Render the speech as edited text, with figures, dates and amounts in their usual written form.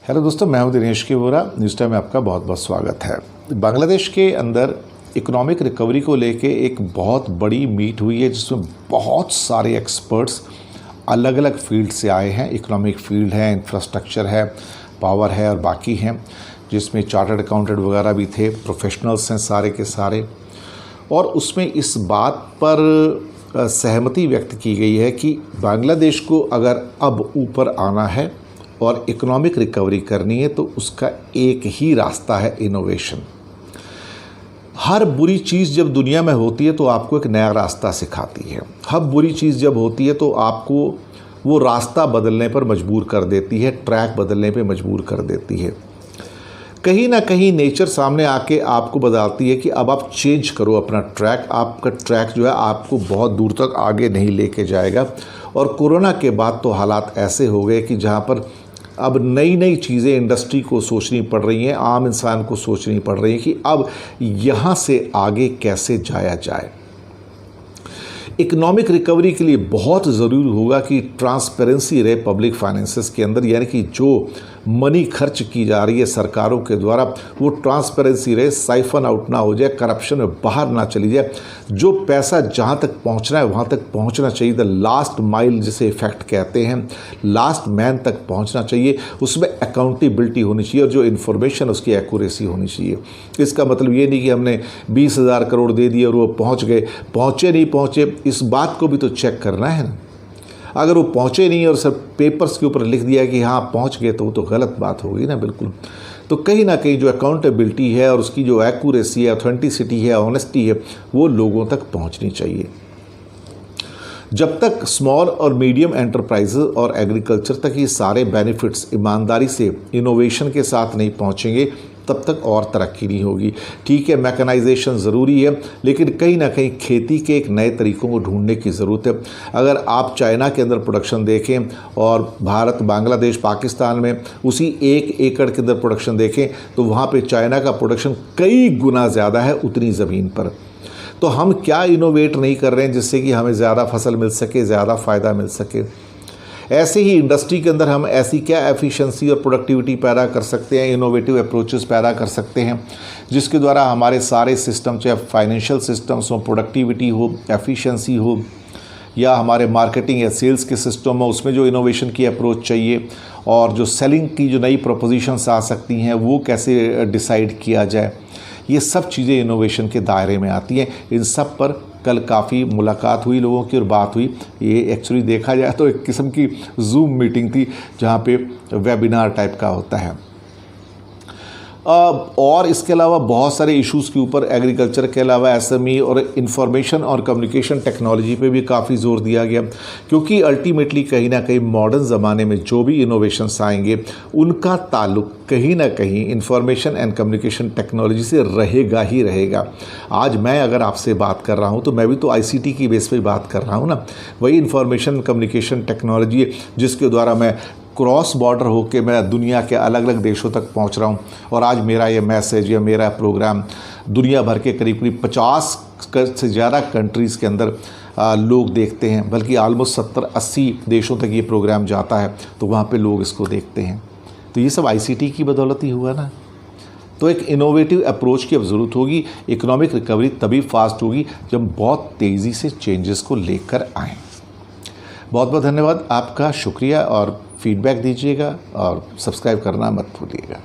Hello दोस्तों, मैं हूं दिनेश के वोरा। न्यूज़ टाइम में आपका बहुत बहुत स्वागत है। बांग्लादेश के अंदर इकोनॉमिक रिकवरी को लेके एक बहुत बड़ी मीट हुई है जिसमें बहुत सारे एक्सपर्ट्स अलग अलग फील्ड से आए हैं। इकोनॉमिक फील्ड है, इंफ्रास्ट्रक्चर है, पावर है और बाकी हैं, जिसमें चार्टर्ड अकाउंटेंट वगैरह भी थे, प्रोफेशनल्स हैं सारे के सारे। और उसमें इस बात पर सहमति व्यक्त की गई है कि बांग्लादेश को अगर अब ऊपर आना है और इकोनॉमिक रिकवरी करनी है तो उसका एक ही रास्ता है, इनोवेशन। हर बुरी चीज़ जब दुनिया में होती है तो आपको एक नया रास्ता सिखाती है। हर बुरी चीज़ जब होती है तो आपको वो रास्ता बदलने पर मजबूर कर देती है, ट्रैक बदलने पर मजबूर कर देती है। कहीं ना कहीं नेचर सामने आके आपको बताती है कि अब आप चेंज करो अपना ट्रैक। आपका ट्रैक जो है आपको बहुत दूर तक आगे नहीं लेके जाएगा। और कोरोना के बाद तो हालात ऐसे हो गए कि जहाँ पर अब नई नई चीज़ें इंडस्ट्री को सोचनी पड़ रही हैं, आम इंसान को सोचनी पड़ रही है कि अब यहाँ से आगे कैसे जाया जाए। इकोनॉमिक रिकवरी के लिए बहुत ज़रूरी होगा कि ट्रांसपेरेंसी रहे पब्लिक फाइनेंसेस के अंदर, यानी कि जो मनी खर्च की जा रही है सरकारों के द्वारा वो ट्रांसपेरेंसी रहे, साइफन आउट ना हो जाए, करप्शन में बाहर ना चली जाए। जो पैसा जहाँ तक पहुँचना है वहाँ तक पहुँचना चाहिए। द लास्ट माइल जिसे इफेक्ट कहते हैं, लास्ट मैन तक पहुँचना चाहिए। उसमें अकाउंटेबिलिटी होनी चाहिए और जो इन्फॉर्मेशन उसकी एक्यूरेसी होनी चाहिए। इसका मतलब ये नहीं कि हमने 20,000 करोड़ दे दिए और वो पहुँच गए, पहुँचे नहीं पहुँचे, इस बात को भी तो चेक करना है ना। अगर वो पहुँचे नहीं और सब पेपर्स के ऊपर लिख दिया कि हाँ पहुँच गए तो वो तो गलत बात होगी ना, बिल्कुल। तो कहीं ना कहीं जो अकाउंटेबिलिटी है और उसकी जो एक्यूरेसी है, ऑथेंटिसिटी है, ऑनेस्टी है, वो लोगों तक पहुँचनी चाहिए। जब तक स्मॉल और मीडियम एंटरप्राइजेज और एग्रीकल्चर तक ये सारे बेनिफिट्स ईमानदारी से इनोवेशन के साथ नहीं पहुँचेंगे तब तक और तरक्की नहीं होगी। ठीक है, मैकेनाइजेशन ज़रूरी है, लेकिन कहीं ना कहीं खेती के एक नए तरीक़ों को ढूंढने की ज़रूरत है। अगर आप चाइना के अंदर प्रोडक्शन देखें और भारत, बांग्लादेश, पाकिस्तान में उसी 1 एकड़ के अंदर प्रोडक्शन देखें तो वहाँ पे चाइना का प्रोडक्शन कई गुना ज़्यादा है उतनी ज़मीन पर। तो हम क्या इनोवेट नहीं कर रहे हैं जिससे कि हमें ज़्यादा फसल मिल सके, ज़्यादा फ़ायदा मिल सके। ऐसे ही इंडस्ट्री के अंदर हम ऐसी क्या एफिशिएंसी और प्रोडक्टिविटी पैदा कर सकते हैं, इनोवेटिव अप्रोचेस पैदा कर सकते हैं जिसके द्वारा हमारे सारे सिस्टम, चाहे फाइनेंशियल सिस्टम्स हो, प्रोडक्टिविटी हो, एफिशिएंसी हो, या हमारे मार्केटिंग या सेल्स के सिस्टम हो, उसमें जो इनोवेशन की अप्रोच चाहिए और जो सेलिंग की जो नई प्रोपोजिशंस आ सकती हैं वो कैसे डिसाइड किया जाए, ये सब चीज़ें इनोवेशन के दायरे में आती हैं। इन सब पर कल काफ़ी मुलाकात हुई लोगों की और बात हुई। ये एक्चुअली देखा जाए तो एक किस्म की जूम मीटिंग थी जहाँ पे वेबिनार टाइप का होता है। और इसके अलावा बहुत सारे इश्यूज़ के ऊपर एग्रीकल्चर के अलावा एसएमई और इंफॉर्मेशन और कम्युनिकेशन टेक्नोलॉजी पे भी काफ़ी ज़ोर दिया गया, क्योंकि अल्टीमेटली कहीं ना कहीं मॉडर्न ज़माने में जो भी इनोवेशंस आएंगे उनका ताल्लुक कहीं ना कहीं इंफॉर्मेशन एंड कम्युनिकेशन टेक्नोलॉजी से रहेगा ही रहेगा। आज मैं अगर आपसे बात कर रहा हूँ तो मैं भी तो आईसीटी की बेस पे बात कर रहा हूँ ना। वही इंफॉर्मेशन कम्युनिकेशन टेक्नोलॉजी है जिसके द्वारा मैं क्रॉस बॉर्डर होके मैं दुनिया के अलग अलग देशों तक पहुंच रहा हूं। और आज मेरा ये मैसेज या मेरा प्रोग्राम दुनिया भर के करीब करीब 50 से ज़्यादा कंट्रीज़ के अंदर लोग देखते हैं, बल्कि ऑलमोस्ट 70-80 देशों तक ये प्रोग्राम जाता है तो वहाँ पे लोग इसको देखते हैं। तो ये सब आईसीटी की बदौलत ही हुआ ना। तो एक इनोवेटिव अप्रोच की अब ज़रूरत होगी। इकोनॉमिक रिकवरी तभी फास्ट होगी जब बहुत तेज़ी से चेंजेस को लेकर आएँ। बहुत बहुत धन्यवाद आपका, शुक्रिया। और फीडबैक दीजिएगा और सब्सक्राइब करना मत भूलिएगा।